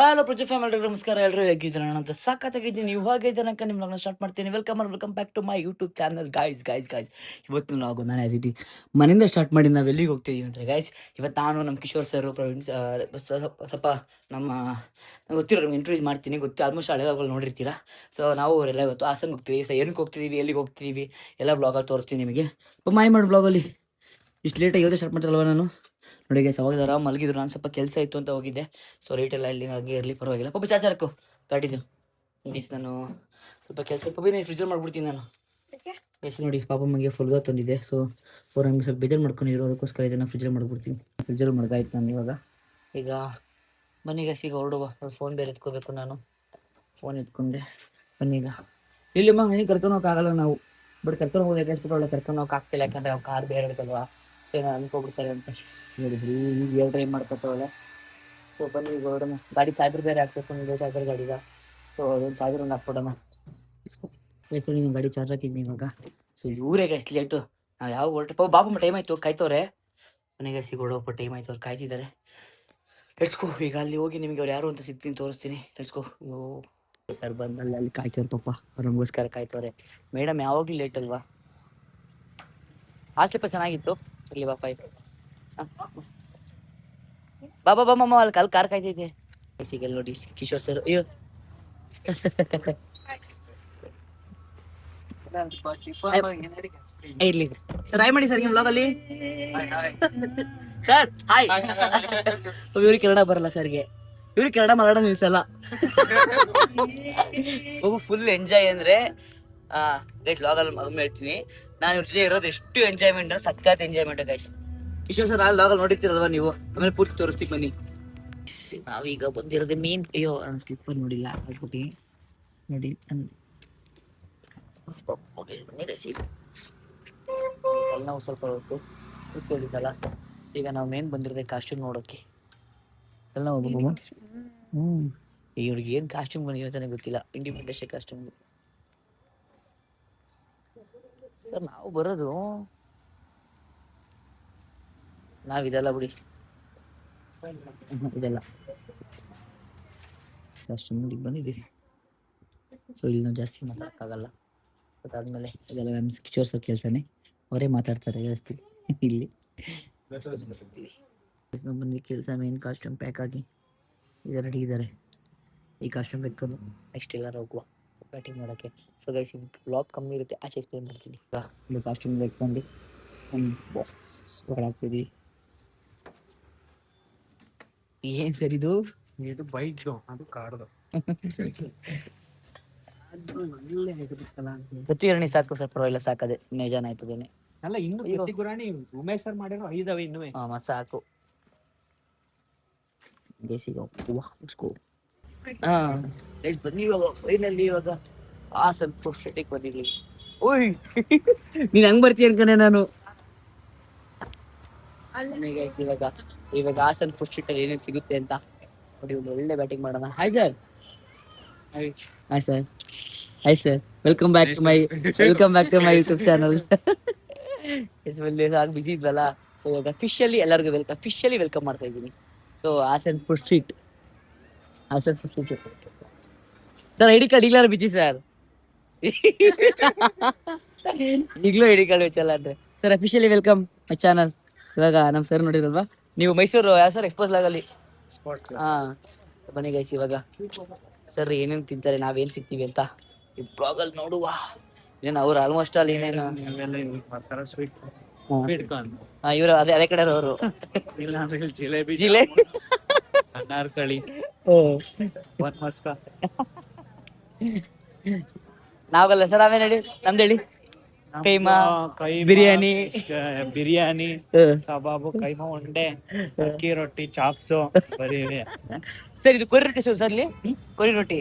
Hello ಪ್ರಜಾ family ನಮಸ್ಕಾರ. ಎಲ್ಲರೂ ಹೇಗಿದ್ದೀರ? ನಾನಂತ ಸಖತ್ತಾಗಿದ್ದೀನಿ. ಇವಾಗ ತನಕ ನಿಮ್ಮನ್ನ ಸ್ಟಾರ್ಟ್ ಮಾಡ್ತೀನಿ. Welcome back to my YouTube channel guys. ಇವತ್ತು ನಾವು ನಾನು ಅದೀನಿ ಮನೆಯಿಂದ ಸ್ಟಾರ್ಟ್ ಮಾಡಿ ನಾವು ಎಲ್ಲಿಗೆ ಹೋಗ್ತಿದ್ದೀವಿ ಅಂದರೆ ಗೈಸ್, ಇವತ್ತು ನಾನು ನಮ್ಮ ಕಿಶೋರ್ ಸರ್ ಪ್ರವೀಣ್ ಸ್ವಲ್ಪ ನಮ್ಮ ಗೊತ್ತಿರೋ ನಿಮ್ಗೆ ಇಂಟ್ರೊಡ್ಯೂಸ್ ಮಾಡ್ತೀನಿ. ಆಲ್ಮೋಸ್ಟ್ ಹಳೆದಾಗಲು ನೋಡಿರ್ತೀರಾ. ಸೊ ನಾವು ಅವರೆಲ್ಲ ಇವತ್ತು ಹಾಸನ ಹೋಗ್ತೀವಿ. ಸೊ ಏನಕ್ಕೆ ಹೋಗ್ತಿದ್ದೀವಿ, ಎಲ್ಲಿಗೆ ಹೋಗ್ತಿದ್ದೀವಿ ಎಲ್ಲ ಬ್ಲಾಗಲ್ಲಿ ತೋರಿಸ್ತೀನಿ ನಿಮಗೆ. ಮಾಯಿ ಮಾಡಿ ಬ್ಲಾಗಲ್ಲಿ ಇಷ್ಟು ಲೇಟಾಗಿ ಇವತ್ತೇ ಸ್ಟಾರ್ಟ್ ಮಾಡ್ತಾರಲ್ವ ನಾನು ನೋಡಿ ಗೈಸ್. ಅವಾಗ ಆರಾಮ್ ಮಲಗಿದ್ರು. ನಾನು ಸ್ವಲ್ಪ ಕೆಲಸ ಇತ್ತು ಅಂತ ಹೋಗಿದ್ದೆ. ಸೊ ರೇಟೆಲ್ಲ ಇಲ್ಲಿ ಹಾಗೆ ಇರಲಿ, ಪರವಾಗಿಲ್ಲ. ಪಪ್ಪಿ ಚಾಚಾರಕ್ಕು ಗಾಡಿದು ಗೈಸ್. ನಾನು ಸ್ವಲ್ಪ ಕೆಲಸ ಪಪ್ಪಿ ಫ್ರಿಜ್ಜಲ್ಲಿ ಮಾಡ್ಬಿಡ್ತೀನಿ ನಾನು ಗೈಸ್. ನೋಡಿ ಪಾಪಮ್ಮಗೆ ಫುಲ್ಗ ತಂದಿದ್ದೆ. ಸೊ ಅವ್ರು ಹಂಗೆ ಸ್ವಲ್ಪ ಬೇಜಾರು ಮಾಡ್ಕೊಂಡಿದ್ರು, ಅದಕ್ಕೋಸ್ಕರ ಇದನ್ನು ಫ್ರಿಜ್ಜಲ್ಲಿ ಮಾಡ್ಬಿಡ್ತೀನಿ. ಫ್ರಿಜ್ಜಲ್ಲಿ ಮಡ್ಗಾಯ್ತು ನಾನು ಈಗ ಬನ್ನಿ ಗೈಸ್, ಈಗ ಹೊರಡುವ. ಫೋನ್ ಬೇರೆ ಎತ್ಕೋಬೇಕು. ನಾನು ಫೋನ್ ಎತ್ಕೊಂಡೆ. ಬನ್ನೀಗ ಇಲ್ಲಿಮ್ಮ ಮನೆ ಕರ್ಕೊಂಡು ಹೋಗೋಕ್ಕಾಗಲ್ಲ ನಾವು. ಬಟ್ ಕರ್ಕೊಂಡು ಹೋಗೋದು ಯಾಕೆ ಒಳ್ಳೆ ಕರ್ಕೊಂಡು ಹೋಗಕ್ಕೆ ಆಗ್ತಿಲ್ಲ, ಯಾಕಂದರೆ ಅವ್ರು ಕಾರ್ ಬೇರೆ ಇರ್ತಲ್ವಾ, ಏನೋ ಅನ್ಕೋಬಿಡ್ತಾರೆ ಅಂತ ನೋಡಿದ್ರಿ. ಈಗ ಏನು ಡ್ರೈವ್ ಮಾಡ್ಕೊತಾವಳೆ. ಸೊ ಬನ್ನಿ ಈಗ ಹೊರಡೋಣ. ಗಾಡಿ ಚಾರ್ಜರ್ ಬೇರೆ ಹಾಕ್ಬೇಕು, ನೀವು ಚಾರ್ಜರ್ ಗಾಡಿಗ. ಸೊ ಅದೊಂದು ಚಾರ್ಜರ್ ಒಂದು ಹಾಕ್ಬಿಡೋಣ. ನೀನು ಗಾಡಿ ಚಾರ್ಜ್ ಹಾಕಿದ್ದೀನಿ ಇವಾಗ. ಸೊ ಇವರೇ ಗೈಸ್ ಲೇಟು. ನಾವು ಯಾವ ಹೊರಟಪ್ಪ ಬಾಬಮ್ಮ ಟೈಮ್ ಆಯಿತು, ಕಾಯ್ತವ್ರೆ. ಮನೆಗೆ ಸಿಗೋಡಪ್ಪ ಟೈಮ್ ಆಯಿತು, ಅವ್ರು ಕಾಯ್ತಿದ್ದಾರೆ. ಲೆಟ್ಸ್ಕೋ. ಈಗ ಅಲ್ಲಿ ಹೋಗಿ ನಿಮಗೆ ಅವ್ರು ಯಾರು ಅಂತ ಸಿಗ್ತೀನಿ, ತೋರಿಸ್ತೀನಿ. ಲೆಟ್ಸ್ಕೋ. ಸರ್ ಬಂದಲ್ಲಿ ಅಲ್ಲಿ ಕಾಯ್ತವ್ರೆ ಪಾಪ, ಅವ್ರು ನಮಗೋಸ್ಕರ ಕಾಯ್ತವ್ರೆ. ಮೇಡಮ್ ಯಾವಾಗಲೂ ಲೇಟ್ ಅಲ್ವಾ. ಹಾಸ್ಲಿಪ್ಪ ಚೆನ್ನಾಗಿತ್ತು. ಇಲ್ಲಿ ಬಾ ಫೈವ್ ಬಾಬಾ ಮಮ್ಮ ಅಲ್ಲಿ ಕಾರ್ ಕಾಯ್ತೈತೆ. ಸಿಗಲ್ ನೋಡಿ ಕಿಶೋರ್ ಸರ್. ಅಯ್ಯೋ ಇರ್ಲಿ ಸರ್. ಹಾಯ್ ಮಾಡಿ ಸರ್ ನಿಮ್ಮ ವ್ಲಾಗಲ್ಲಿ. Sir hi. ಇವ್ರಿಗೆ ಕನ್ನಡ ಬರಲ್ಲ ಸರ್ಗೆ. ಇವ್ರಿಗೆ ಕನ್ನಡ ಮಾತಾಡೋ ನಿಲ್ಸಲ್ಲ. ಫುಲ್ ಎಂಜಾಯ್ ಅಂದ್ರೆ ಗೈಸ್ ವ್ಲಾಗಲ್ಲಿ ಮಗಮ್ಮೆ ಹೇಳ್ತೀನಿ. ನಾನು ಇವ್ರ ಜೊತೆ ಇರೋದು ಎಷ್ಟು ಎಂಜಾಯ್ಮೆಂಟ್ ಅಂದ್ರೆ ಸಖತ್ ಎಂಜಾಯ್ಮೆಂಟ್ ಗೈಸ್. ಕಿಶೋರ್ ಸರ್ ಅಲ್ಲಿ ವ್ಲಾಗಲ್ಲಿ ನೋಡಿರ್ತೀರಲ್ವಾ ನೀವು, ಆಮೇಲೆ ಪೂರ್ತಿ ತೋರಿಸ್ತೀವಿ ಬನ್ನಿ. ನಾವೀಗ ಬಂದಿರೋದು ಮೇನ್. ಅಯ್ಯೋ ನನ್ನ ಸ್ಲಿಪ್ಪರ್ ನೋಡಿಲ್ಲ, ಹಾಕ್ಬಿಟ್ಟು ನೋಡಿ. ನಾವು ಸ್ವಲ್ಪ ಹೊತ್ತು ಕೂತ್ಕೊಂಡಿದ್ದಲ್ಲ. ಈಗ ನಾವು ಮೇನ್ ಬಂದಿರೋದೆ ಕಾಸ್ಟ್ಯೂಮ್ ನೋಡೋಕ್ಕೆ. ಎಲ್ಲ ಹೋಗ್ಬೋದು. ಇವ್ರಿಗೆ ಏನು ಕಾಸ್ಟ್ಯೂಮ್ ಬಂದಿದೆ ಅಂತಾನೆ ಗೊತ್ತಿಲ್ಲ. Independence day costume sir. ನಾವು ಬರೋದು ನಾವಿದೆಲ್ಲ ಬಿಡಿ, ಇದೆಲ್ಲ ಕಾಸ್ಟ್ಯೂಮ್ ನೋಡಿ ಬಂದಿದ್ದೀವಿ. ಸೊ ಇಲ್ಲಿ ನಾವು ಜಾಸ್ತಿ ಮಾತಾಡೋಕ್ಕಾಗಲ್ಲ. ಅದಾದ್ಮೇಲೆ ಇದೆಲ್ಲ ನಮ್ಮ ಕಿಶೋರ್ ಸರ್ ಕೆಲಸನೇ, ಅವರೇ ಮಾತಾಡ್ತಾರೆ ಜಾಸ್ತಿ ಇಲ್ಲಿ. ಬನ್ನಿ ಕೆಲಸ ಮೇನ್ ಕಾಸ್ಟ್ಯೂಮ್ ಪ್ಯಾಕ್ ಆಗಿ ಈಗ ರೆಡಿ ಇದ್ದಾರೆ. ಈ ಕಾಸ್ಟ್ಯೂಮ್ ಬೇಕದು ನೆಕ್ಸ್ಟ್ ಎಲ್ಲರೂ ಹೋಗುವ ಬ್ಯಾಟಿಂಗ್ ಮಾಡೋಕ್ಕೆ. ಸೊ ಗೈಸ್ ಇದು ಬ್ಲಾಗ್ ಕಮ್ಮಿ ಇರುತ್ತೆ, ಆಚೆ ಎಕ್ಸ್ಪ್ಲೇನ್ ಮಾಡ್ತೀನಿ. ಇದು ಕಾಸ್ಟ್ಯೂಮ್ ಬೇಕಂಡು ಒಂದು ಬಾಕ್ಸ್ ಹೊರಗಾಗ್ತಿದ್ವಿ. ಏನು ಸರ್ ಇದು ಬೈಕ್ದು ಅದು ಕಾರ್ದು ಕತ್ತಿಗರಣಿ ಸಾಕು ಸರ್, ಪರವಾಗಿಲ್ಲ ಸಾಕದೆ ನಿಜಾನ ಆಯ್ತದೇನೆ. ಅಲ್ಲ ಇನ್ನು ಕತ್ತಿಗುರಾಣಿ ಉಮೇಶ್ ಸರ್ ಮಾಡಿರೋ 5 ಅವೆ ಇನ್ನುವೆ. ಮತ್ತೆ ಸಾಕು. ಬನ್ನಿ ಇವಾಗ ಫೈನಲಿ ಇವಾಗ ಹಾಸನ್ ಫುಡ್ ಸ್ಟ್ರೀಟಿಗೆ ಬಂದಿದ್ದೀವಿ. ಓಯ್ ನೀನ್ ಹಂಗ್ ಬರ್ತೀಯ ಅನ್ಕೊಂಡೆ ನಾನು. ಇವಾಗ ಹಾಸನ್ ಫುಡ್ ಸ್ಟ್ರೀಟ್ ಅಲ್ಲಿ ಏನೇನು ಸಿಗುತ್ತೆ ಅಂತ ನೋಡಿ. ಒಂದು ಒಳ್ಳೆ ಬ್ಯಾಟಿಂಗ್ ಮಾಡೋಣ. Hi sir. Hi sir. Hi sir. Welcome back to my YouTube channel. ಆಗ ಬಿಸಿ ಇದ್ವಲ್ಲ. ಸೊ ಇವಾಗ ಅಫಿಷಿಯಲಿ ಎಲ್ಲರಿಗೂ ವೆಲ್ಕಮ್ ಮಾಡ್ತಾ ಇದ್ದೀನಿ. So Hassan food street sir. ID card ಈಗಲಾರು ಬಿಚ್ಚಿ ಸರ್. ಈಗಲೂ ಐಡಿ ಕಾರ್ಡ್ ಬಿಚ್ಚಲ್ಲ ಅಂದ್ರೆ sir. Officially welcome my channel. ಇವಾಗ ನಮ್ಮ ಸರ್ ನೋಡಿರಲ್ವಾ ನೀವು, ಮೈಸೂರು ಯಾವ ಸರ್ ಎಕ್ಸ್ಪೋಸ್ ಲಾಗಲ್ಲಿ. ಬನ್ನಿ ಗೈಸ್ ಇವಾಗ ಸರ್ ಏನೇನು ತಿಂತಾರೆ, ನಾವೇನು ತಿಂತೀವಿ ಅಂತ ಈ ಬ್ಲಾಗಲ್ಲಿ ನೋಡುವ. ಏನೇನು ಅವ್ರು ಆಲ್ಮೋಸ್ಟ್ ಅಲ್ಲಿ ಏನೇನು ಇವರು ಅದೇ ಕಡೆ ಅವರು ಜಿಲೇಬಿ ಅನಾರ್ಕಳಿ ನಾವಲ್ಲ ಸರ್. ಆಮೇಲೆ ಹೇಳಿ ನಮ್ದು ಹೇಳಿ. ಕೈಮಾ ಬಿರಿಯಾನಿ ಕಬಾಬು, ಕೈಮಾ ಉಂಡೆ, ಅಕ್ಕಿ ರೊಟ್ಟಿ, ಚಾಪ್ಸು ಬರೀ ಸರ್. ಇದು ಕೊರಿ ರೊಟ್ಟಿ ಸರ್. ಅಲ್ಲಿ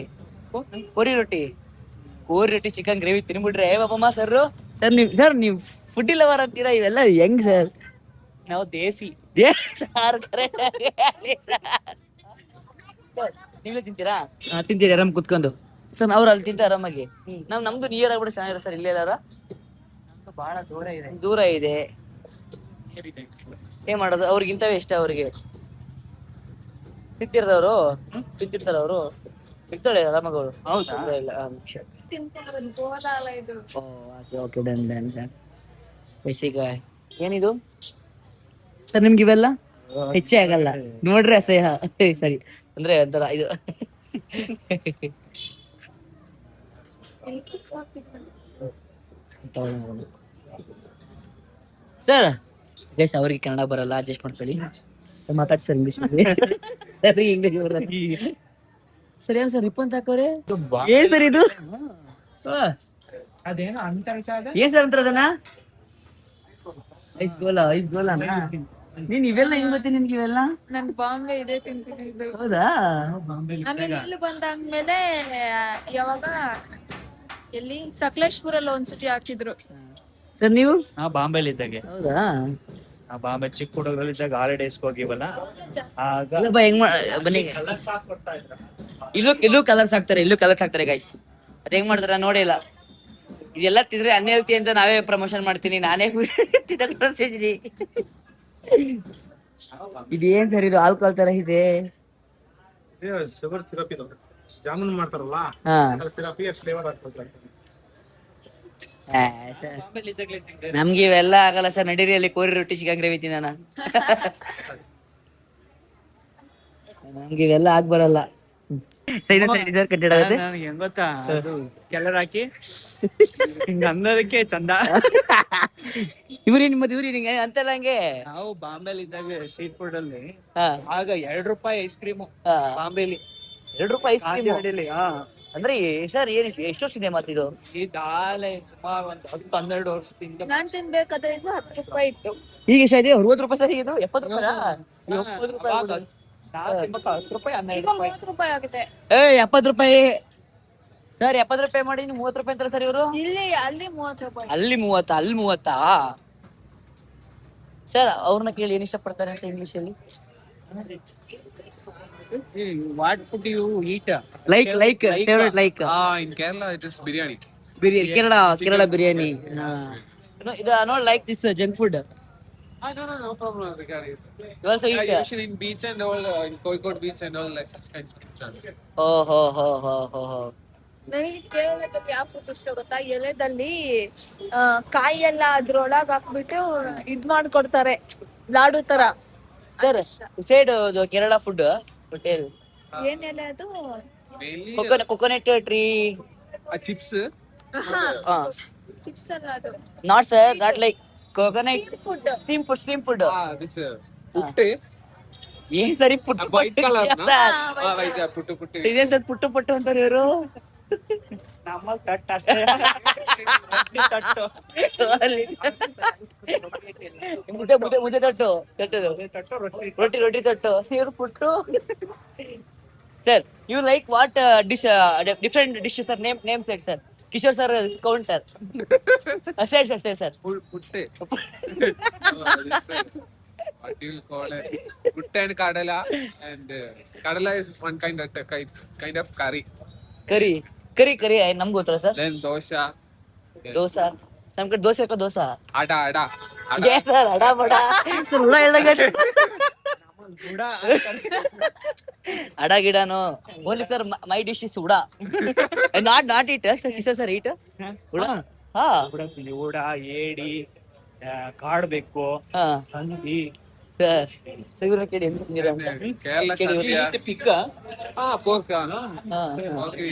ಕೊರಿ ರೊಟ್ಟಿ ಚಿಕನ್ ಗ್ರೇವಿ ತಿನ್ಬಿಟ್ರೆ ಬಾಬಮ್ಮ ಸರ್. ನೀವು ಫುಡ್ ಲವರ್ ಅಂತೀರಾ, ಇವೆಲ್ಲ ಹೆಂಗ್ ಸರ್? ನಾವು ದೇಸಿ ನೀವೇ ತಿಂತೀರಾ? ತಿಂತೀರಿ ಆರಾಮ್ ಕುತ್ಕೊಂಡು ಸರ್. ಅವ್ರು ಅಲ್ಲಿ ತಿಂತ ಆರಾಮಾಗಿ. ನಮ್ದು ನಿಯರ್ ಆಗ್ಬಿಟ್ಟು ಚೆನ್ನಾಗಿರೋ ಸರ್. ಇಲ್ಲೇ ಎಲ್ಲಾರ ಬಹಳ ದೂರ ಇದೆ. ಏನ್ ಮಾಡೋದು, ಅವ್ರಿಗಿಂತವೇ ಇಷ್ಟ ಅವ್ರಿಗೆ. ತಿಂತಿರ್ದವ್ರು ತಿಂತಿರ್ತಾರ ಅವರು ಇರ್ತಾಳೆ ರಾಮಗಳು. ಹೌದಾ? ಇಲ್ಲ ಓಕೆ ಡನ್ ಡನ್ ಡನ್. ಬೇಸಿಕಾಯ್ ಏನಿದು ಸರ್? ನಿಮ್ಗೆ ಇವೆಲ್ಲ ಹೆಚ್ಚೇ ಆಗಲ್ಲ ನೋಡ್ರಿ, ಅಸಹ್ಯ. ಸರಿ ಅಂದ್ರೆ ಒಂಥರ ಇದು ಸರ್. ಗೈಸ್ ಅವ್ರಿಗೆ ಕನ್ನಡ ಬರಲ್ಲ, ಅಡ್ಜಸ್ಟ್ ಮಾಡ್ಕೊಳ್ಳಿ. ಮಾತಾಡಿ ಸರ್ ಇಂಗ್ಲಿಷ್. ಸರ್ ಇಂಗ್ಲಿಷ್ ಬರಲ್ಲ. ಸರ್ ಏನ್ ಸರ್ ರಿಪ್ಪನ್ ಹಾಕೋರೆ? ಏನ್ ಸರ್ ಇದು? ಅದೇನೋ ಅಂತಾರೆ ಸರ್. ಏನ್ ಸರ್ ಅಂತಾರ ಅದನ್ನ? ಐಸ್ ಗೋಲಾ ನೀನ್ ಇವೆಲ್ಲ ಹೆಂಗ್ ಗೊತ್ತಿ ನಿನ್ಗೆ ಇವೆಲ್ಲ? ನನ್ ಬಾಂಬೆ ಇದೆ ತಿಂತೀನಿ ಇದು. ಹೌದಾ? ಆಮೇಲೆ ಇಲ್ಲಿ ಬಂದಾದ್ಮೇಲೆ ಯಾವಾಗ ಎಲ್ಲಿ ಸಕಲೇಶ್ಪುರಲ್ಲಿ ಒಂದ್ಸತಿ ಹಾಕಿದ್ರು. ಸರ್ ನೀವು? ನಾ ಬಾಂಬೆಲಿ ಇದ್ದಾಗೆ. ಹೌದಾ? ನಾ ಬಾಂಬೆ ಚಿಕ್ಕ ಹುಡುಗರಲ್ಲಿದ್ದಾಗ ಹಾಲಿಡೇಸ್ಗೆ ಹೋಗಿವಲ್ಲ, ಆಗ ಇಲ್ಲಪ್ಪ ಹೆಂಗ್ ಬನ್ನಿ. ಕಲರ್ಸ್ ಹಾಕ್ಕೊಡ್ತಾ ಇದ್ರು. ಇಲ್ಲೂ ಕಲರ್ಸ್ ಹಾಕ್ತಾರೆ ಗೈಸ್. ಅದ್ ಹೆಂಗ್ ಮಾಡ್ತಾರ ನೋಡಿ ಇಲ್ಲ. ಇದೆಲ್ಲ ತಿಂದ್ರೆ ಅನ್ಹೆಲ್ತಿ ಅಂತ ನಾವೇ ಪ್ರಮೋಷನ್ ಮಾಡ್ತೀನಿ. ನಾನೇ ತಿಂದಿದ್ದೀನಿ. ಇದೇನ್ ಸರ್ ಇದು? ಆಲ್ಕೋಹಾಲ್ ತರ ಇದೆ. ಶುಗರ್ ಸಿರಪ್ ಇದು ಜಾಮೂನ್ ಮಾಡ್ತಾರಲ್ಲ, ಹಾ ಸಿರಪ್ ಫ್ಲೇವರ್ ಹಾಕ್ತಾರೆ. ಬಾಂಬೆಲಿ ಇದ್ದಾಗಲೇ ತಿಂದೆ. ನಮ್ಗೆ ಇವೆಲ್ಲ ಆಗಲ್ಲ ಸರ್. ನಡೀರಿ ಅಲ್ಲಿ ಕೋರಿ ರೊಟ್ಟಿ ಚಿಕನ್ ಗ್ರೇವಿ ತಿನ್ನೋಣ. ನಮ್ಗೆ ಇವೆಲ್ಲ ಆಗ್ಬರಲ್ಲ. ಸರಿ ಕಟ್ಟಡ ಆಗುತ್ತೆ. ನನಗೆ ಹೆಂಗ್ ಗೊತ್ತಾ, ಅದು ಕೆಲ್ಲರ್ ಹಾಕಿ ಹಿಂಗ ಅನ್ನೋದಕ್ಕೆ ಚಂದ. ಇವ್ರಿ ನಿಂಗೆ ಅಂತೆಲ್ಲ ಹಂಗೆ. ನಾವು ಬಾಂಬೆಲಿ ಇದ್ದಾಗ ಸ್ಟ್ರೀಟ್ ಫುಡ್ ಅಲ್ಲಿ ಹಾ ಆಗ ₹2 ಐಸ್ ಕ್ರೀಮು ಹಾ. ಬಾಂಬೆಲಿ. ₹2 ಐಸ್ ಕ್ರೀಮ್ ಕಾಂಜಿನಡಿಲಿ, ಹಾ. ಅಂದ್ರೆ ಸರ್ ಏನ್ ಎಷ್ಟು ವರ್ಷ ಇದೆ ಮಾತಿದು? ಈ ದಾಲೆ ಸುಮಾರು ಒಂದು 10-12 ವರ್ಷದಿಂದ. ನಾನ್ ತಿನ್ಬೇಕಾದ್ರೆ ಇದು ₹10 ಇತ್ತು. ಈಗ ಎಷ್ಟು ಇದೆ? ₹60 ಸರಿ ಇದು? ₹70? ಅವಾಗ ನಾವ್ ತಿನ್ಬೇಕು ₹10, ಈಗ ₹12. ₹30 ಆಗಿದೆ. ₹70 ಸರ್. ₹70 ಮಾಡಿ ನೀವು ₹30 ಅಂತಾರೆ ಸರ್ ಇವರು. ಇಲ್ಲಿ ಅಲ್ಲಿ ₹30. ಅಲ್ಲಿ 30 ಸರ್. ಅವ್ರನ್ನ ಕೇಳಿ ಏನ್ ಇಷ್ಟಪಡ್ತಾರೆ ಅಂತ ಇಂಗ್ಲಿಷ್ ಅಲ್ಲಿ. What food you eat? Like favourite like In Kerala, it is biryani. Biryani. Kerala biryani. ಇದು not like this junk food. No problem regarding. You also eat? Usually in beach and all, in Kozhikode beach and all, like such kinds of food. ಓಹೋ. ನನಗೆ ಕೇರಳದಲ್ಲಿ ಯಾವ food ಇಷ್ಟ ಗೊತ್ತಾ? ಎಲೆದಲ್ಲಿ ಕಾಯಿ ಎಲ್ಲ ಅದ್ರೊಳಗ್ ಹಾಕ್ಬಿಟ್ಟು ಇದ್ ಮಾಡ್ಕೊಡ್ತಾರೆ, ಲಾಡು ತರ. Sir side Kerala food hotel. ಏನ್ ಎಲೆ ಅದು? Mainly coconut tree. chips. Chips ಅಲ್ಲ ಅದು. Not sir, not like coconut food. Steam food. This putte. ಏನ್ ಸರಿ ಪುಟ್ಟು White color, no? white Like that, putte. ಇದೇನ್ ಸರ್ ಪುಟ್ಟು ಅಂತಾರೆ ಇವರು? ನಮ್ಮಲ್ಲಿ ತಟ್ಟು ಅಷ್ಟೇ. ತಟ್ಟು ಮುದ್ದೆ ತಟ್ಟು ರೊಟ್ಟಿ ತಟ್ಟು. ಇವ್ರು puttu. Sir you like what dish? Different dish sir. Name set sir. Kishore sir counter. Sir Putte. What do you call it? Putte and kadala. And kadala is one kind of curry. ಕರಿ ನಮ್ಗೆ ಗೊತ್ತಲ್ಲ ಸರ್. Then dosha. ದೋಸಾ. ನಮ್ ಕಡೆ dosa. Ada. ಏ sir ಅಡ ಬಡ sir ಹುಳ ಅಡ ಗಿಡನು only sir. My dish is ಉಡ. Not it sir. Kishore sir eat ಉಡ. ಹಾ ಊಡ, ಏಡಿ, ಕಾಡ್ಬೇಕು, ಹಾ ಹಂದಿ. ಸರ್ ಇವ್ರನ್ನ ಕೇಳಿ ಹೆಂಗ್ ತಿಂದಿರ ಅಂತ. Kerala Sadhya. ಪಿಕ್ಕ Pork, no? ಹಾ. Okay.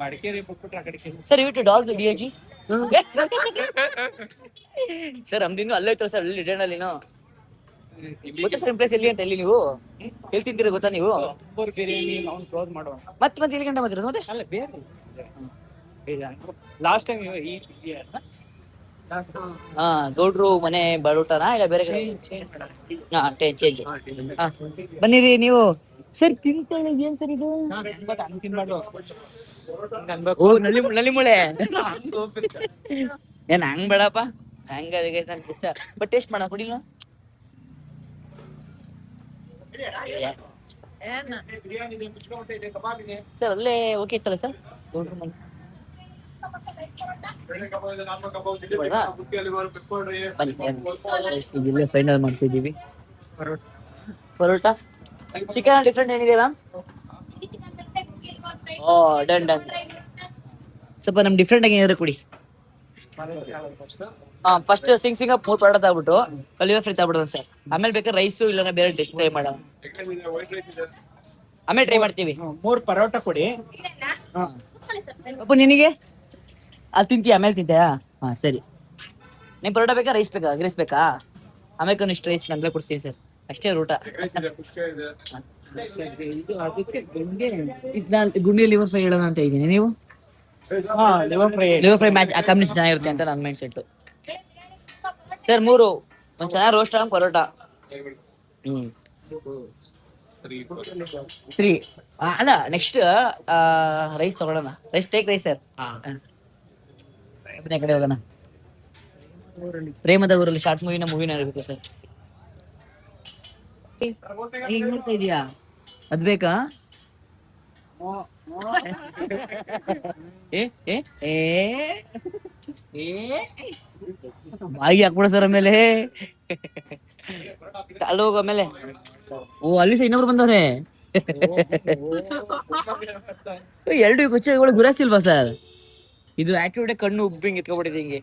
ಮಡಿಕೇರಿ ಬಿಟ್ಬಿಟ್ರೆ ಆ ಕಡೆಗೆ ಸರ್ ಇಟ್ಟು ಡಾಗ್ ಡಿಯಾಜಿ. ಸರ್ ನಮ್ದಿನ್ನು ಅಲ್ಲೇ ಇತ್ತು ಸರ್. ಅಲ್ಲಿ ರಿಟರ್ನ್ ಅಲ್ಲಿನೋ ಗೊತ್ತಾ ಸರ್ ಪ್ಲೇಸ್ ಎಲ್ಲಿ ಅಂತ? ಎಲ್ಲಿ ನೀವು ಎಲ್ಲಿ ತಿಂತೀರ ಗೊತ್ತಾ ನೀವು? ಅಂಬೂರ್ ಬಿರಿಯಾನಿ ಅವ್ನು ಕ್ಲೋಸ್ ಮಾಡುವ. ಮತ್ತೆ ಇಲ್ಲಿ ಗಂಟೆ ಮಾತ್ರ ಮತ್ತೆ. ಅಲ್ಲ ಬೇರೆ ಲಾಸ್ಟ್ ಟೈಮ್ ಹಾ ಗೌಡ್ರು ಮನೆ ಬಾಡೂಟನಾ ಇಲ್ಲ ಬೇರೆ ಕಡೆ? ಹಾ ಚೇಂಜ್. ಹಾ ಬನ್ನಿರಿ ನೀವು. ಸರ್ ತಿಂತಾಳೆ ಏನ್ ಸರ್ ಇದು? ಹಂಗ್ ತಿನ್ಬಾರ್ದು. ಓ ನಲ್ಲಿ ಮುಳೆ. ಏನ್ ಹಂಗ್ ಬೇಡಪ್ಪ. ಹಂಗ ನನ್ಗೆ ಇಷ್ಟ. ಬಟ್ ಟೇಸ್ಟ್ ಮಾಡ ಕೊಡಿಲ್ಲ ಸರ್. ಅಲ್ಲೇ ಓಕೆ ಇತ್ತಲ್ಲ ಸರ್ ಗೌಡ್ರು ಮನೆ? ಬನ್ನಿ ಇಲ್ಲೇ ಫೈನಲ್ ಮಾಡ್ತಿದ್ದೀವಿ. ಪರೋಟ ಚಿಕನ್ ಡಿಫ್ರೆಂಟ್ ಏನಿದೆ ಮ್ಯಾಮ್? Oh done done. ಸ್ವಲ್ಪ ನಮ್ ಡಿಫ್ರೆಂಟ್ ಆಗಿ ಏನಾದ್ರು ಕೊಡಿ. ಫಸ್ಟ್ ಸಿಂಗಪ್ 3 ಪರೋಟ ತಗ್ಬಿಟ್ಟು ಲಿವರ್ ಫ್ರೈ ತಗ್ಬಿಡೋಣ ಸರ್. ಆಮೇಲೆ ಬೇಕಾದ್ರೆ ರೈಸು ಇಲ್ಲ ಬೇರೆ ಟೆಸ್ಟ್ ಟ್ರೈ ಮಾಡೋಣ. ಆಮೇಲೆ ಟ್ರೈ ಮಾಡ್ತೀವಿ. 3 ಪರೋಟ ಕೊಡಿ. ಅಪ್ಪ ನಿನಗೆ ಅಲ್ಲಿ ತಿಂತೀಯ ಆಮೇಲೆ ತಿಂತೀಯಾ? ಹಾ ಸರಿ. ನಿಮ್ ಪರೋಟ ಬೇಕಾ ರೈಸ್ ಬೇಕಾ ರೈಸ್ ಬೇಕಾ? ಆಮೇಲೆ ಒಂದಿಷ್ಟು ರೈಸ್ ನಮ್ಗೆ ಕೊಡ್ತೀನಿ ಸರ್. ಅಷ್ಟೇ ಊಟ. ಇದು ಅದಕ್ಕೆ ಗುಂಡಿ ಲಿವರ್ ಫ್ರೈ ಹೇಳೋಣ ಅಂತ ಇದ್ದೀನಿ. ನೀವು ಲಿವರ್ ಫ್ರೈ ಮ್ಯಾಚ್ ಕಾಂಬಿನೇಷನ್ ಚೆನ್ನಾಗಿರುತ್ತೆ ಅಂತ ನನ್ನ ಮೈಂಡ್ ಸೆಟ್ ಸರ್. 3 ಒಂದು ಚೆನ್ನಾಗಿ ರೋಸ್ಟ್ ಆಗಿ ಪರೋಟ. 3 ಅಲ್ಲ ನೆಕ್ಸ್ಟ್ ರೈಸ್ ತಗೊಳ್ಳೋಣ. Take rice sir. ಕಡೆ ಹೋಗೋಣ. ಪ್ರೇಮದ ಊರಲ್ಲಿ ಶಾರ್ಟ್ ಮೂವಿನ ಇರಬೇಕು ಸರ್. ಈಗ ನೋಡ್ತಾ ಇದೀಯಾ? ಅದ್ ಬೇಕಾ? ಬಾಯಿಗೆ ಹಾಕ್ಬಿಡ ಸರ್. ಆಮೇಲೆ ಅಲ್ಲಿ ಹೋಗ ಆಮೇಲೆ. ಓ ಅಲ್ಲಿ ಸಹ ಇನ್ನೊಬ್ರು ಬಂದವ್ರೆ. ಎರಡು ಕೊಚ್ಚಗಳು ಗುರಾಸಿಲ್ವಾ ಸರ್? ಇದು ಆಕ್ಟಿವಿಟಿ ಕಣ್ಣು ಉಬ್ಬಿಂಗ್ ಎತ್ಕೊಬಿಟ್ಟಿದೆ ಹಿಂಗೆ.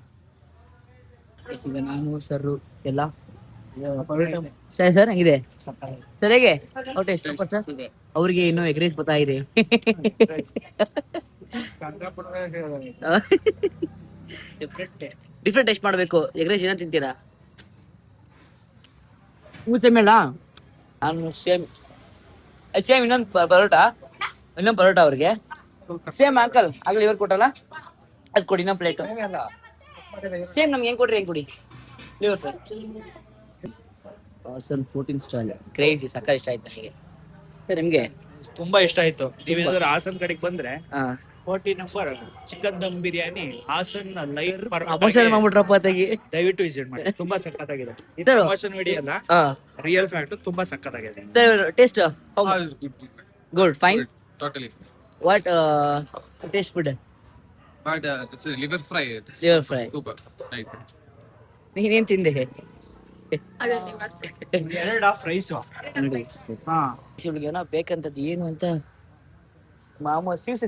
ಈಗ ನಾನು ಸರ್ ಎಲ್ಲ ಸರಿ ಸರ್. ಹೆಂಗಿದೆ ಸರ್? ಹೇಗೆ ಔಟ್ ಸೂಪರ್ ಸರ್. ಅವ್ರಿಗೆ ಇನ್ನೂ ಎಗ್ ರೈಸ್ ಬರ್ತಾ ಇದೆ. ಡಿಫ್ರೆಂಟ್ ಟೇಸ್ಟ್ ಮಾಡ್ಬೇಕು. ಎಗ್ ರೈಸ್ ಏನ ತಿಂತೀರಾ? ಮೇಳ ನಾನು ಸೇಮ್ ಇನ್ನೊಂದು ಪರೋಟ ಅವ್ರಿಗೆ ಸೇಮ್ ಅಂಕಲ್ ಆಗ್ಲಿ ಇವ್ರು ಕೊಟ್ಟಲ್ಲ ಅದು ಕೊಡಿ. ಇನ್ನೊಂದು ಪ್ಲೇಟು ಸೇಮ್ ನಮ್ಗೆ ಹೆಂಗ್ ಕೊಡ್ರಿ ಹೆಂಗ್ ಕೊಡಿ. ಲಿವರ್ ಫ್ರೈ 14 ಸ್ಟಾಲ್ ಕ್ರೇಜಿ ಸಕ್ಕ ಇಷ್ಟ ಆಯ್ತು ನನಗೆ ಸರ್. ನಿಮ್ಗೆ ತುಂಬಾ ಇಷ್ಟ ಆಯ್ತು. ನೀವೇನಾದ್ರೂ ಹಾಸನ್ ಕಡೆಗೆ ಬಂದ್ರೆ 40 number chicken dum biryani Haasan live promotion ಮಾಡ್ಬಿಟ್ರಪ್ಪ ತೆಗಿ. ದಯವಿಟ್ಟು ವಿಸಿಟ್ ಮಾಡಿ. ತುಂಬಾ ಸಕ್ಕತ್ತಾಗಿದೆ. ಇದು Sir. ಪ್ರಮೋಷನ್ ವಿಡಿಯೋ ಅಲ್ಲ, ರಿಯಲ್ ಫ್ಯಾಕ್ಟ್. ತುಂಬಾ ಸಕ್ಕತ್ತಾಗಿದೆ. Sir taste good fine. Totally. What taste food? But this is liver fry. Liver fry. Super. Right. ನೀನೇನ್ ತಿಂದೆ? ಅದೇ liver fry. 2 ಫ್ರೈಸ್. ಹಾ ಇವ್ಳಿಗೆ ಏನೋ ಬೇಕಂತದ್ದು ಏನು ಅಂತ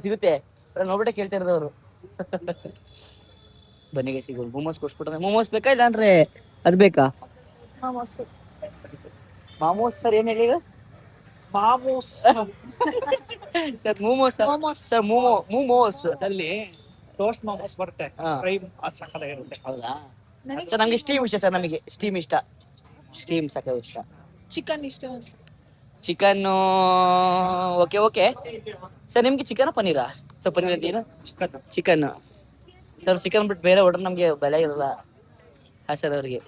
ಸಿಗುತ್ತೆ ನೋಡ್ಬಿಟ್ಟೆ ಕೇಳ್ತಾ ಇರೋದವ್ರು. ಬನ್ನಿಗೆ ಸಿಗೋದು ಮೋಮೋಸ್ ಕೊಡ್ಸ್ಬಿಟ್ಟ. ಮೋಮೋಸ್ ಬೇಕಾ ಇಲ್ಲ ಅಂದ್ರೆ ಅದ್ ಬೇಕಾ? ಮಾಮೋಸ್ ಸರ್ ಏನ್ ಹೇಳಿ? ಮಾಮೂಸ್ ಸರ್ ಮೋಮೋಸ್ ಸರ್ ಮೋಮೋಸ್ ಅದಲ್ಲಿ ಟೋಸ್ಟ್ ಮಾಮೋಸ್ ಬರುತ್ತೆ. ಹಾ. ಫ್ರೈ ಸಕ್ಕತ್ತಾಗಿರುತ್ತೆ. ಹೌದಾ ಸರ್? ನಮ್ಗೆ ಸ್ಟೀಮ್ ಇಷ್ಟ ಸರ್. ನಮಗೆ ಸ್ಟೀಮ್ ಇಷ್ಟ. ಸ್ಟೀಮ್ ಸಕ್ಕ ಇಷ್ಟ. ಚಿಕನ್ ಇಷ್ಟ. Chicken okay sir. ನಿಮ್ಗೆ ಚಿಕನ್ ಪನ್ನೀರಾ? ಸರ್ ಪನ್ನೀರ್ ಅಂತೀರಾ? Chicken sir. ಚಿಕನ್ ಬಿಟ್ಟು ಬೇರೆ ಆರ್ಡರ್ ನಮ್ಗೆ ಬೆಲೆ ಇರಲ್ಲ ಹಾಸನ್ ಅವ್ರಿಗೆ.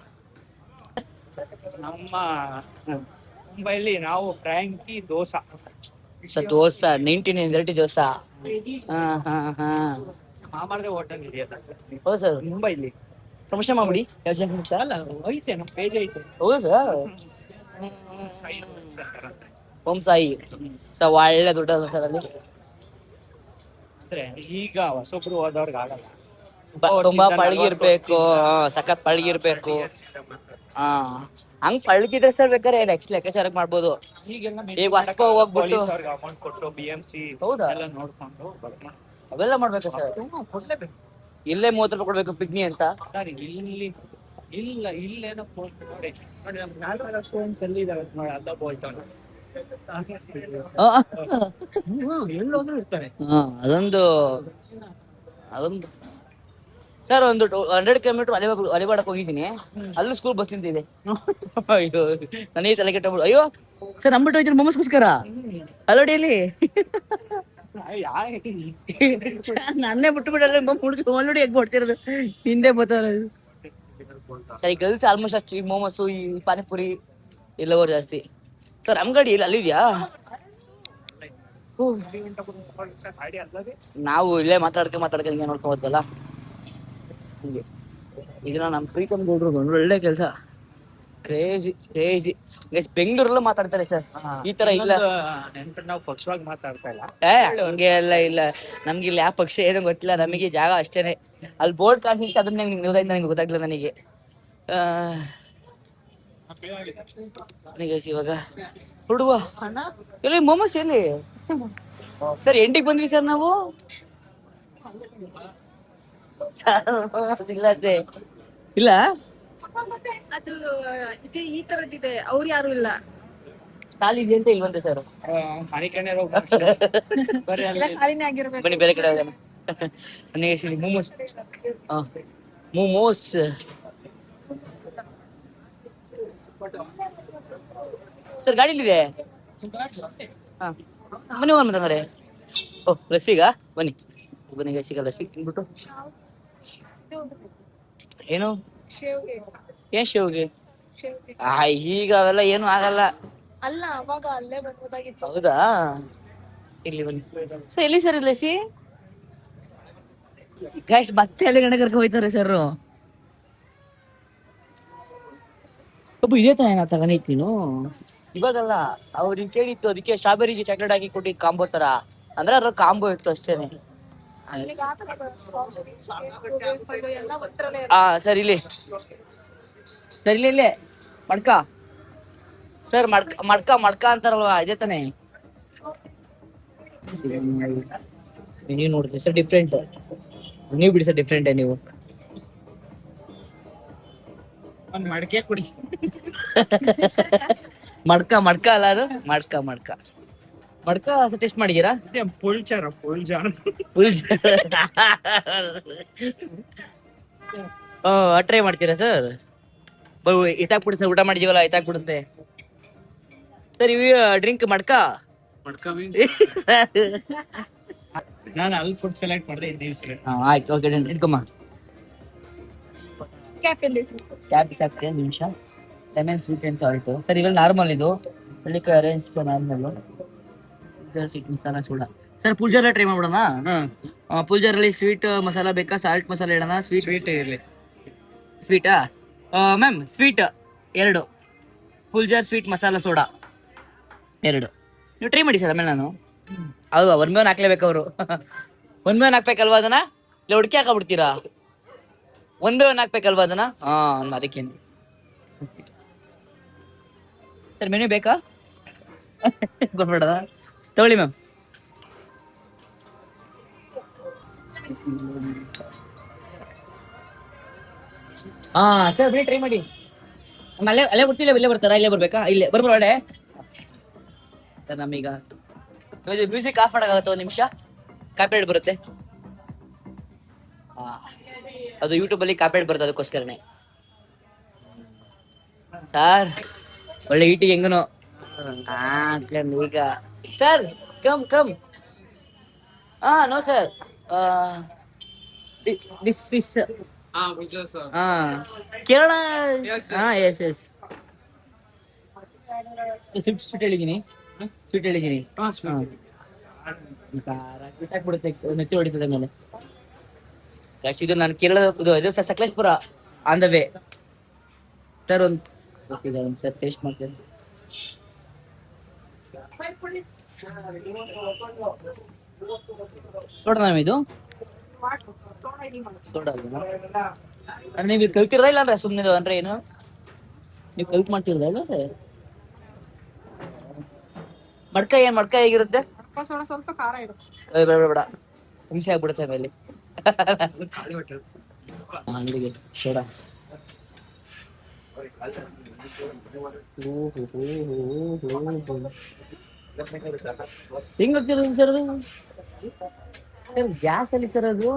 ನಮ್ಮ ಮುಂಬೈಲಿ ನಾವು Frankie dosa sir dosa 19 variety dosa. ಹಾ ಮಾಮಾರ್ದೆ ಹೋಟೆಲ್ ಇದೆಯಲ್ಲ ಹೌದು ಸರ್. ಮುಂಬೈಲಿ. ಪ್ರಮೋಷನ್ ಮಾಡ್ಬಿಡಿ. ಯಾವ ಜಾಗ ಅಲ್ಲ ಐತೆ, ನಮ್ಮ ಪೇಜ್ ಐತೆ. ಹೌದು ಸರ್. ಸಾಯಿ ದೋಸೆ ಅಂತ. ಓಂ ಸಾಯಿ ಸರ್ ಒಳ್ಳೆ ದುಡ್ಡು ಅಲ್ಲ ಸರ್ ಅಲ್ಲಿ. ಅಂದ್ರೆ ಈಗ ಹೊಸೊಬ್ರು ಹೋದವ್ರಿಗೆ ಆಗಲ್ಲ. ತುಂಬಾ ಪಳಗಿರ್ಬೇಕು. ಸಖತ್ ಪಳಗಿರ್ಬೇಕು. ಹಂಗ್ ಪಳಗಿದ್ರೆ ಸರ್ ಬೇಕಾದ್ರೆ ನೆಕ್ಸ್ಟ್ ಲೆಕ್ಕಾಚಾರಕ್ಕೆ ಮಾಡ್ಬೋದು. ಈಗೆಲ್ಲ ಈಗ ಹೊಸ್ಕೊ ಹೋಗ್ಬಿಟ್ಟು ಅಮೌಂಟ್ ಕೊಟ್ಟು BMC ಹೌದಾ ಎಲ್ಲ ನೋಡ್ಕೊಂಡು ಅವೆಲ್ಲ ಮಾಡ್ಬೇಕು ಸರ್. ಕೊಡ್ಲೇಬೇಕು. ಇಲ್ಲೇ 30 ರೂಪಾಯಿ ಕೊಡ್ಬೇಕು ಪಿಗ್ನಿ ಅಂತ. ಸರ್ ಇಲ್ಲೇನೋ ಪೋಸ್ಟ್ ನೋಡಿ ನಮ್ಮ ನ್ಯಾಷನಲ್ ಸ್ಟೂಡೆಂಟ್ಸ್ ಎಲ್ಲಿ ಇದಾವೆ ನೋಡಿ. ಅಲ್ಲ ಬೋಲ್ತಾನೆ ಎಲ್ಲೋದ್ರೂ ಇರ್ತಾರೆ. ಅದೊಂದು ಸರ್. ಒಂದು 100 ಕಿಲೋಮೀಟರ್ ಅಲಿಬಾಡಕ್ ಹೋಗಿದ್ದೀನಿ. ಅಲ್ಲೂ ಸ್ಕೂಲ್ ಬಸ್ ನಿಂತಿದೆ. ಅಯ್ಯೋ ನನಗೆ ತಲೆ ಕೆಟ್ಟಬಿಡು. ಅಯ್ಯೋ ಸರ್ ನಂಬಿಟ್ಟು ಹೋಯ್ತೀನಿ ಮೊಮ್ಮಸ್ಗೋಸ್ಕರ ಅಲ್ಲೋಡಿಯಲ್ಲಿ. ನನ್ನೇ ಬಿಟ್ಟು ಬಿಡಲ್ಲ ನೋಡಿ ಹೇಗ್ ಕೊಡ್ತಿರೋದು. ಹಿಂದೆ ಬರ್ತಾರೆ ಸರ್. ಈ ಗರ್ಲ್ಸ್ ಆಲ್ಮೋಸ್ಟ್ ಅಷ್ಟು ಈ ಮೋಮೋಸು ಈ ಪಾನಿಪುರಿ ಎಲ್ಲವರು ಜಾಸ್ತಿ ಸರ್. ಅಂಗಡಿ ಇಲ್ಲ ಅಲ್ಲಿದ್ಯಾ? ನಾವು ಇಲ್ಲೇ ಮಾತಾಡ್ಕೊಂಡು ಹಿಂಗೆ ನೋಡ್ಕೊಂಬೋದಲ್ಲ. ಇದನ್ನ ನಮ್ಮ ಪ್ರೀತಮ್ ಗೌಡ್ರು ಒಂದು ಒಳ್ಳೆ ಕೆಲಸ. ಕ್ರೇಜಿ ಬೆಂಗಳೂರಲ್ಲೂ ಮಾತಾಡ್ತಾರೆ ಸರ್. ಈ ತರ ಇಲ್ಲ. ನಾವು ಪಕ್ಷವಾಗಿ ಮಾತಾಡ್ತಾ ಇಲ್ಲ. ಹಂಗೆ ಎಲ್ಲ ಇಲ್ಲ. ನಮ್ಗೆ ಇಲ್ಲಿ ಯಾವ ಪಕ್ಷ ಏನೋ ಗೊತ್ತಿಲ್ಲ. ನಮಗೆ ಜಾಗ ಅಷ್ಟೇನೆ. ಅಲ್ಲಿ ಬೋರ್ಡ್ ಕಾಣಿಸುತ್ತೆ ಅದನ್ನ ನನಗೆ ಗೊತ್ತಾಗ್ಲಿಲ್ಲ ನನಗೆ. ಗೈಸ್ ಇವಾಗ ಹುಡುಗ ಎಲ್ಲಿ ಮೊಮೋಸ್ ಎಲ್ಲಿ ಸರ್ ಎಂಟಿಗೆ ಬಂದ್ವಿ ಸರ್ ನಾವು ಇಲ್ಲದೆ ಇಲ್ಲ ಅದು ಇದೆ ಈ ತರದಿದೆ ಅವ್ರು ಯಾರು ಇಲ್ಲ ಖಾಲಿ ಇದೆ ಅಂತ ಇಲ್ಲಿ ಬಂದೆ ಸರ್ ಮಣಿಕಣ್ಣೆ ಬರ್ರಿ ಎಲ್ಲ ಖಾಲಿನೇ ಆಗಿರ್ಬೇಕು ಬನ್ನಿ ಬೇರೆ ಕಡೆ ಹೋಗೋಣ ನನಗೆ ಮೊಮೋಸ್ ಮೊಮೋಸ್ ಸರ್ ಗಾಡಿಲಿದೆ ಹಾ ಬನ್ನಿ ಹೋಗೋಣ ಮೇಡಮ್ ಓ ಲಸ್ಸಿಗ ಬನ್ನಿ ಬನ್ನಿ ಗೈಸಿಗ ಲಸ್ಸಿ ತಿನ್ಬಿಟ್ಟು ಏನು ಶೇವ್ಗೆ ಏನ್ ಶಿವಗೆ ಶೇವ್ಗೆ ಈಗ ಅವೆಲ್ಲ ಏನು ಆಗಲ್ಲ ಅಲ್ಲ ಅವಾಗ ಅಲ್ಲೇ ಬರ್ಬೋದಾಗಿತ್ತು ಹೌದಾ ಇಲ್ಲಿ ಬನ್ನಿ ಸರ್ ಎಲ್ಲಿ ಸರ್ ಲಸ್ಸಿ ಗೈಸ್ ಮತ್ತೆ ಅಲ್ಲಿ ಗಂಡ ಕರ್ಕೊಂಡು ಹೋಯ್ತಾರೆ ಸರ್ ಒಬ್ಬ ಇದೇ ತಾನೇ ನಾವು ತಗೊಂಡಿತ್ತು ನೀನು ಇವಾಗಲ್ಲ ಅವ್ರಿಗೆ ಕೇಳಿತ್ತು ಅದಕ್ಕೆ ಸ್ಟ್ರಾಬೆರಿ ಚಾಕ್ಲೇಟ್ ಹಾಕಿ ಕೊಟ್ಟಿದ್ದು ಕಾಂಬೋ ತರ ಅಂದ್ರೆ ಅದ್ರ ಕಾಂಬೋ ಇತ್ತು ಅಷ್ಟೇನೆ ಇಲ್ಲಿಗೆ ಆ ತರ ಎಲ್ಲ ಒಂದ್ರಲ್ಲೇ ಸರ್ ಇಲ್ಲಿ ಸರ್ ಇಲ್ಲೇ ಮಡ್ಕ ಸರ್ ಮಡ್ಕ ಮಡ್ಕ ಅಂತಾರಲ್ವಾ ಇದೇ ತಾನೇ ನೀವು ನೋಡಿದ್ರಿ ಸರ್ ಡಿಫ್ರೆಂಟ್ ನೀವು ಬಿಡಿ ಸರ್ ಡಿಫ್ರೆಂಟೇ ನೀವು ಒಂದ್ ಮಡಕೆ ಕುಡಿ ಮಡ್ಕ ಅಲ್ಲ ಅದು ಮಡ್ಕ ಟೆಸ್ಟ್ ಮಾಡಿದ್ದೀರಾ ಪುಲ್ಚಾರ ಟ್ರೈ ಮಾಡ್ತೀರಾ ಸರ್ ಇಟ್ಟಾಕ್ಬಿಡಿ ಸರ್ ಊಟ ಮಾಡಿದೀವಲ್ಲ ಇಟ್ಟಾಕ್ಬಿಡುತ್ತೆ ಸರ್ ಇವು ಡ್ರಿಂಕ್ ಮಡ್ಕ ನಾನು ಅಲ್ಲಿ ಫುಡ್ ಸೆಲೆಕ್ಟ್ ಮಾಡಿದೆ ನೀವು ಸೆಲೆಕ್ಟ್ ಆಯ್ತು ಓಕೆ ಇಟ್ಕೊಮ್ಮ ಕ್ಯಾಪಲ್ಲಿ ಕ್ಯಾಪ್ ಸಾಕ್ತೆ ನಿಮಿಷ lemon sweet and salt sir ಇವೆಲ್ಲ ನಾರ್ಮಲ್ ಇದು ಬೆಳಿಗ್ಗೆ arrange normal sweet masala soda sir ಪುಲ್ಜಾರ ಟ್ರೈ ಮಾಡ್ಬಿಡೋಣ ಪುಲ್ಜಾರಲ್ಲಿ ಸ್ವೀಟ್ ಮಸಾಲ ಬೇಕಾ ಸಾಲ್ಟ್ ಮಸಾಲ ಇಡೋಣ ಸ್ವೀಟ್ ಇರಲಿ ಸ್ವೀಟಾ ma'am sweet 2 fuljar sweet masala soda 2 ನೀವು ಟ್ರೈ ಮಾಡಿ ಸರ್ ಆಮೇಲೆ ನಾನು ಹೌದಾ 1 ಮೇವನ್ ಹಾಕ್ಲೇಬೇಕು ಅವರು 1 ಮೇವನ್ ಹಾಕ್ಬೇಕಲ್ವಾ ಅದನ್ನ ಇಲ್ಲ ಹುಡುಕಿ ಹಾಕಬಿಡ್ತೀರಾ 1 ಮೇವನ್ ಹಾಕ್ಬೇಕಲ್ವಾ ಅದನ್ನ ಅದಕ್ಕೇನು ಸರ್ ಮೆನು ಬೇಕಾ ಕೊಡ್ಬೇಡ ತಗೊಳ್ಳಿ ಮ್ಯಾಮ್ ಸರ್ ಬನ್ನಿ ಟ್ರೈ ಮಾಡಿ ಅಲ್ಲೇ ಬರ್ತಿಲ್ಲ ಇಲ್ಲೇ ಬರ್ತಾರಾ ಇಲ್ಲೇ ಬರ್ಬೇಕಾ ಇಲ್ಲೇ ಬರ್ಬಾರ್ಡೆ ಸರ್ ನಮೀಗ ಮ್ಯೂಸಿಕ್ ಆಫ್ ಮಾಡಾಗತ್ತೆ 1 ನಿಮಿಷ ಕಾಪಿರೈಟ್ ಬರುತ್ತೆ ಅದು ಯೂಟ್ಯೂಬ್ ಅಲ್ಲಿ ಕಾಪಿರೈಟ್ ಬರುತ್ತೆ ಅದಕ್ಕೋಸ್ಕರನೇ ಸರ್ ಒಳ್ಳೆ ಈಟಿಗೆ ಹೆಂಗನು ಈಗ sir come no sir this Kerala is sweet ಹೇಳಿದೀನಿ ಬಿಡುತ್ತೆ ನೆತ್ತಿ ಹೊಡಿತದೆ ಮೇಲೆ ಇದು ನಾನು ಕೇರಳ ಇದು sir Sakleshpur on the way sir ಒಂದು ಸರ್ ಟೇಸ್ಟ್ ಮಾಡ್ತೇನೆ ನೋಡೋಣ ಇದು ನೀವು ಕಲ್ತಿರೋದ ಇಲ್ಲ ಅಂದ್ರೆ ಸುಮ್ಮನೆ ಅಂದ್ರೆ ಏನು ನೀವು ಕಲ್ತ್ ಮಾಡ್ತಿರೋದ ಇಲ್ಲ ಮಡ್ಕ ಹೇಗಿರುತ್ತೆ ಸ್ವಲ್ಪ ಖಾರ ಇರುತ್ತೆ ಬೇಡ ಹಿಂಸೆ ಆಗ್ಬಿಡುತ್ತೆ ಆಮೇಲೆ ಅಂಗಡಿಗೆ ಸೋಡಾ ಹೆಂಗ್ ಆಗ್ತಿರೋದು ಸರ್ ಅದು ಗ್ಯಾಸ್ ಅಲ್ಲಿ ತರೋದು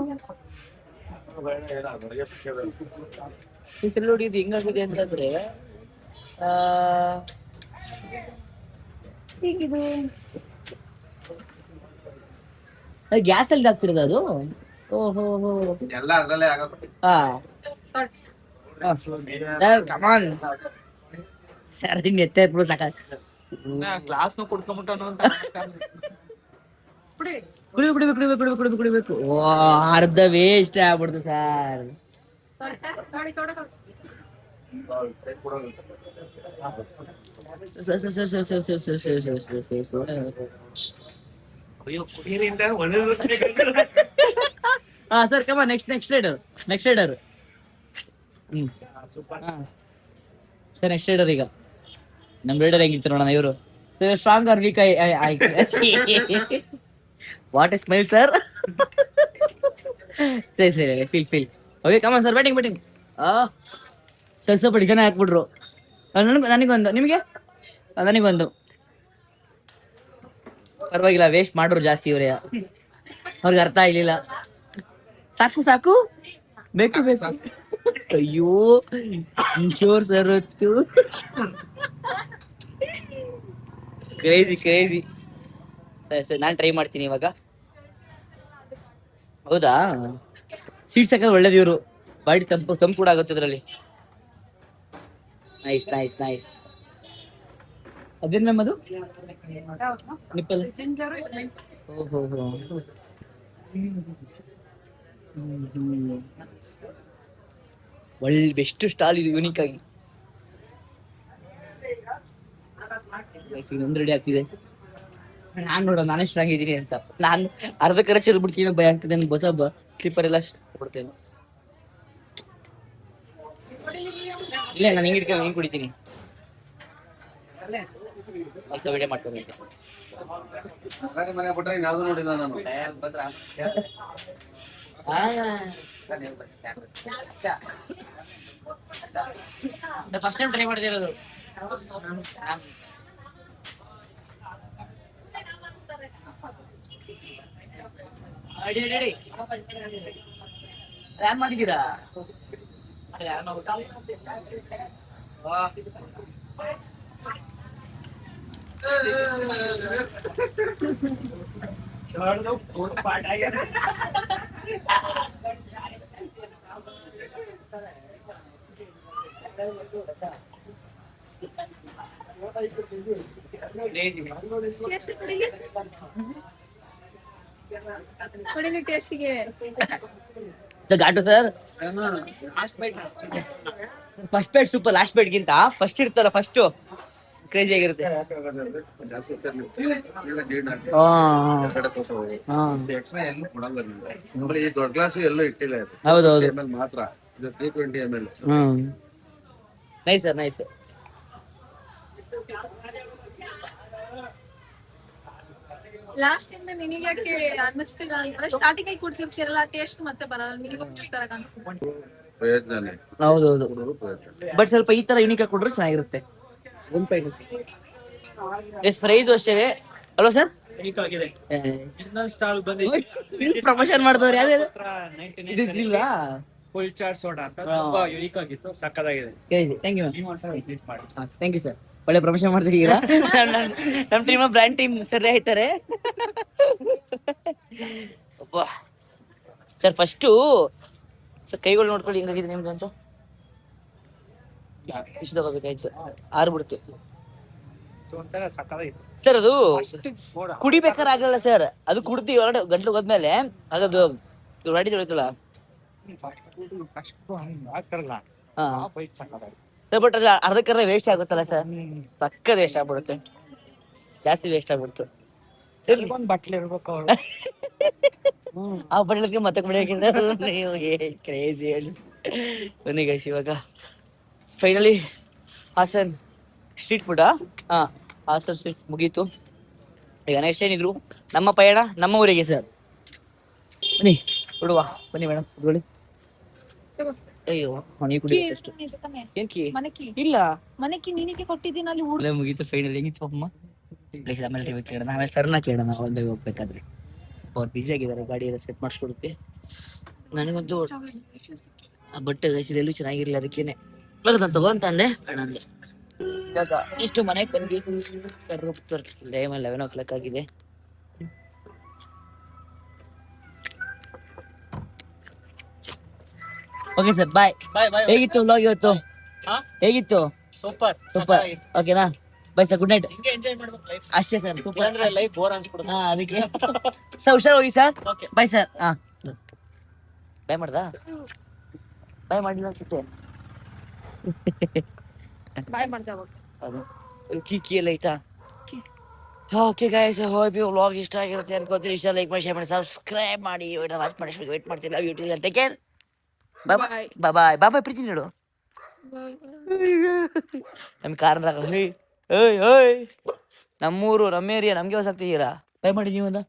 ನೋಡಿ ಇದು ಹೆಂಗಾಗಿದೆ ಅಂತಂದ್ರೆ ಹೇಗಿದು ಗ್ಯಾಸ್ ಅಲ್ಲಿ ಆಗ್ತಿರೋದು ಅದು ಓಹೋ ಎಲ್ಲ ಅದ್ರಲ್ಲೇ ಆಗೋದು. ಕಮಾನ್ ಸರ್ ಹಿಂಗ್ ಎತ್ತ ಬಿಡು ಸಾಕ ಗ್ಲಾಸ್ ನ ಕುಡ್ಕೊಂಬಿಟ್ಟನು ಅಂತ ಕುಡಿಬೇಕು ಓ ಅರ್ಧ ವೇಸ್ಟ್ ಆಗ್ಬಿಡ್ತು ಸರ್ ಕುಡೀರಿ ಅಂತ sir come next rider sir next rider ಈಗ ನಮ್ ರೈಡರ್ ಹೆಂಗಿತ್ತು ನೋಡೋಣ ಇವರು strong or weak what is smile sir ಸರಿ ಸರಿ feel okay come on sir batting sir ಸ್ವಲ್ಪ ಡಿಸೈನ್ ಹಾಕ್ಬಿಟ್ರು ನನಗೊಂದು ನಿಮಗೆ ನನಗೊಂದು ಪರವಾಗಿಲ್ಲ ವೇಸ್ಟ್ ಮಾಡ್ರು ಜಾಸ್ತಿ ಇವರೇ ಅವ್ರಿಗೆ ಅರ್ಥ ಆಗ್ಲಿಲ್ಲ ಸಾಕು ಬೇಕು ಅಯ್ಯೋ ಕಿಶೋರ್ ಸರ್ ಹೊತ್ತು ಕ್ರೇಜಿ ಸರಿ ನಾನು ಟ್ರೈ ಮಾಡ್ತೀನಿ ಇವಾಗ ಹೌದಾ ಸೀಟ್ ಸಾಕೋದು ಒಳ್ಳೇದು ಇವರು ಬಾಡಿ ತಂಪು ಕೂಡ ಆಗುತ್ತೆ ಇದರಲ್ಲಿ ನೈಸ್ ಅದೇನ್ ಮ್ಯಾಮ್ ಅದು ನಿಪ್ಪಲ್ ಓಹೋ ಒಳ್ಳೆ ಬೆಸ್ಟ್ ಸ್ಟಾಲ್ ಇದು ಯೂನಿಕ್ ಆಗಿ ಇನ್ನೊಂದು ರೆಡಿ ಆಗ್ತಿದೆ ನಾನ್ ನೋಡ ನಾನೇ ಸ್ಟ್ರಾಂಗ್ ಇದ್ದೀನಿ ಅಂತ ನಾನು ಅರ್ಧ ಖರ್ಚು ಬಿಡ್ತೀನಿ ಭಯ ಆಗ್ತದೆ ಹೊಸ ಸ್ಲಿಪ್ಪರ್ ಎಲ್ಲ ಕೊಡ್ತೇನೆ ಇಲ್ಲ ನಾನು ಹಿಂಗೆ ಕುಡಿತೀನಿ ವಿಡಿಯೋ ಮಾಡ್ಕೊಂಡು ಮನೆ ಬಿಟ್ರೆ ಯಾವ್ದು ನೋಡಿಲ್ಲ ನಾನು ಫಸ್ಟ್ ಟೈಮ್ ಟ್ರೈ ಮಾಡ್ತಿರೋದು ರ್ಯಾಮ್ ಮಾಡಿದ್ದೀರಾ ಎಷ್ಟು ಕುಡಿಲಿ ಟೇಸ್ಟಿಗೆ ಘಾಟು sir first bite super last ಬೈಟ್ಗಿಂತ ಫಸ್ಟ್ ಇರ್ತಲ್ಲ ಫಸ್ಟ್ ಕ್ರೇಜಿ ಆಗಿರುತ್ತೆ ಎಕ್ಸ್ಟ್ರಾ ಎಲ್ಲೂ ಕೊಡಲ್ಲ ನಿಮ್ಗೆ ಈ ದೊಡ್ಡ ಗ್ಲಾಸ್ ಎಲ್ಲೂ ಇಟ್ಟಿಲ್ಲ ಇದು ಹೌದೌದು ml ಮಾತ್ರ ಇದು 320 ml ನೈಸ್ ಲಾಸ್ಟ್ ಇಂದ ನಿನಗೆ ಯಾಕೆ ಅನ್ನಿಸ್ತಿಲ್ಲ ಅಂದ್ರೆ ಸ್ಟಾರ್ಟಿಂಗ್ ಆಗಿ ಕೊಡ್ತಿರ್ತೀರಲ್ಲ ಟೇಸ್ಟ್ ಮತ್ತೆ ಬರಲ್ಲ ನಿನಗೆ ತರ ಕಾಣಿಸ್ತು ಪ್ರಯೋಜನ ಹೌದೌದು ಪ್ರಯೋಜನ ಬಟ್ ಸ್ವಲ್ಪ ಈ ತರ ಯೂನಿಕ್ ಆಗಿ ಕೊಟ್ರೆ ಚೆನ್ನಾಗಿರುತ್ತೆ ಎಸ್ ಪ್ರೈಸ್ ಅಷ್ಟೇ ಅಲ್ವಾ ಸರ್ ಯೂನಿಕ್ ಆಗಿದೆ ಇನ್ನೊಂದು ಸ್ಟಾಲ್ ಬಂದಿದೆ ಪ್ರಮೋಷನ್ ಮಾಡಿದವ್ರು ಯಾವ್ದು ಇಲ್ವಾ ಫುಲ್ ಚಾಟ್ ಸೋಡಾ ಅಂತ ತುಂಬಾ ಯೂನಿಕ್ ಆಗಿತ್ತು ಸಕ್ಕದಾಗಿದೆ ಥ್ಯಾಂಕ್ ಯು ನೀವು ಒಂದ್ಸಲ ವಿಸಿಟ್ ಮಾಡಿ ಥ್ಯಾಂಕ್ ಯು ಸರ್ ಒಳ್ಳೆ ಪ್ರಮೋಷನ್ ಮಾಡ್ತೀರಿ ಈಗ ನಮ್ಮ ಟೀಮ್ ಬ್ರ್ಯಾಂಡ್ ಟೀಮ್ ಸರಿ ಆಯ್ತಾರೆ ಸರ್ ಫಸ್ಟು ಸರ್ ಕೈಗಳು ನೋಡ್ಕೊಳ್ಳಿ ಹಿಂಗಾಗಿದೆ ನಿಮ್ದು ಅಂತ ಇಷ್ಟು ತಗೋಬೇಕಾಯ್ತು ಆರ್ಬಿಡ್ತು ಸೊ ಒಂಥರ ಸಕ್ಕದಾಗಿತ್ತು ಸರ್ ಅದು ನೋಡ ಕುಡಿಬೇಕಾದ್ರೆ ಆಗಲ್ಲ ಸರ್ ಅದು ಕುಡ್ದು ಹೊರಗಡೆ ಗಂಟ್ಲು ಹೋದ್ಮೇಲೆ ಆಗದು ಗಾಡಿ ತೊಳಿತಲ್ಲ ಅಷ್ಟು ಆಗ್ತಾರಲ್ಲ ಹಾ ಆ ಬೈಟ್ ಸಕ್ಕದಾಗಿದೆ ಸರ್ ಬಟ್ ಅದು ಅರ್ಧಕ್ಕರ್ಧ ವೇಸ್ಟ್ ಆಗುತ್ತಲ್ಲ ಸರ್ ಪಕ್ಕದ ವೇಸ್ಟ್ ಆಗ್ಬಿಡುತ್ತೆ ಜಾಸ್ತಿ ವೇಸ್ಟ್ ಆಗ್ಬಿಡ್ತು ಒಂದು ಬಟ್ಲು ಇರ್ಬೇಕು ಅವ್ರು ಆ ಬಟ್ಲಕ್ಕೆ ಮತ್ತೆ ಕುಡಿಯೋಕ್ಕಿಂತ ಕ್ರೇಜಿ ಹೇಳಿ ಬನ್ನಿ ಗೈಸ್ ಇವಾಗ ಫೈನಲಿ ಹಾಸನ್ ಸ್ಟ್ರೀಟ್ ಫುಡಾ ಹಾಸನ್ ಸ್ಟ್ರೀಟ್ ಮುಗೀತು ಈಗ ನೆಕ್ಸ್ಟ್ ಏನಿದ್ರು ನಮ್ಮ ಪಯಣ ನಮ್ಮ ಊರಿಗೆ ಸರ್ ಬನ್ನಿ ಹುಡುವ ಬನ್ನಿ ಮೇಡಮ್ ಹುಡುಗಳಿ ಅಯ್ಯೋ ನೀವು ಕುಡಿಯೋಷ್ಟು ಏನ್ ಕಿ ಮನಕಿ ಇಲ್ಲ ಮನಕಿ ನಿನಗೆ ಕೊಟ್ಟಿದ್ದೀನಿ ಅಲ್ಲಿ ಅಲ್ಲೇ ಮುಗೀತು ಫೈನಲ್ ಹೆಂಗಿತ್ತು ಅಮ್ಮ ಆಮೇಲೆ ಟಿವಿ ಕೇಳೋಣ ಆಮೇಲೆ ಸರ್ನ ಕೇಳೋಣ ಒಂದೇ ಹೋಗ್ಬೇಕಾದ್ರೆ ಅವ್ರು ಬ್ಯುಸಿ ಆಗಿದ್ದಾರೆ ಗಾಡಿ ಎಲ್ಲ ಸೆಟ್ ಮಾಡಿಸ್ಕೊಡುತ್ತೆ ನನಗಂತೂ ಆ ಬಟ್ಟೆ ಗೈಸಿದ ಎಲ್ಲೂ ಚೆನ್ನಾಗಿರ್ಲಿಲ್ಲ ಅದಕ್ಕೇನೆ ನಾನು ತಗೋ ಅಂತ ಅಂದೆ ಬೇಡ ಅಂದೆ ಇವಾಗ ಇಷ್ಟು ಮನೆಗೆ ಬಂದ್ವಿ ಸರ್ ಹೋಗ್ತಾರೆ ಟೈಮ್ 11 ಆಗಿದೆ ಓಕೆ ಸರ್ ಬಾಯ್ ಹೇಗಿತ್ತು ವ್ಲಾಗ್ ಇವತ್ತು ಹೇಗಿತ್ತು ಸೂಪರ್ ಸೂಪರ್ ಓಕೆನಾ ಬೈ ಸರ್ ಗುಡ್ ನೈಟ್ ಹಿಂಗೆ ಎಂಜಾಯ್ ಮಾಡ್ಬೇಕು ಲೈಫ್ ಅಷ್ಟೇ ಸರ್ ಸೂಪರ್ ಅಂದ್ರೆ ಲೈಫ್ ಬೋರ್ ಅನ್ಸ್ಬಿಡುತ್ತೆ ಅದಕ್ಕೆ ಸರ್ ಹುಷಾರ್ ಹೋಗಿ sir okay bye sir bye ಮಾಡ್ದಾ ಬಾಯ್ ಮಾಡಿಲ್ಲ ಅನ್ಸುತ್ತೆ ಬಾಯ್ ಮಾಡ್ದೆ ಅವಾಗ ಅದು ಕೀ ಎಲ್ಲ ಐತಾ ಓಕೆ ಗಾಯ್ಸ್ ಹೋಗಿ ವ್ಲಾಗ್ ಇಷ್ಟ ಆಗಿರುತ್ತೆ ಅನ್ಕೋತೀರಿ ಇಷ್ಟ ಲೈಕ್ ಮಾಡಿ ಶೇರ್ ಮಾಡಿ ಸಬ್ಸ್ಕ್ರೈಬ್ ಮಾಡಿ ವಾಚ್ ಮಾಡಿ ವೇಟ್ ಮಾಡ್ತಿಲ್ಲ ಯೂಟ್ಯೂಬ್ ಟೇಕ್ ಕೇರ್ ಬಾಯ್ ಬಾಯ್ ಬಾಯ್ ಬಾಯ್ ಪ್ರೀತಿ ನೀಡು ನಮ್ ಕಾರಣ ಓಯ್ ಓಯ್ ನಮ್ಮೂರು ನಮ್ಮ ಏರಿಯಾ ನಮ್ಗೆ ಹೊಸ ಆಗ್ತಿದ್ದೀರಾ ಬೈ ಮಾಡಿ ನೀವೊಂದ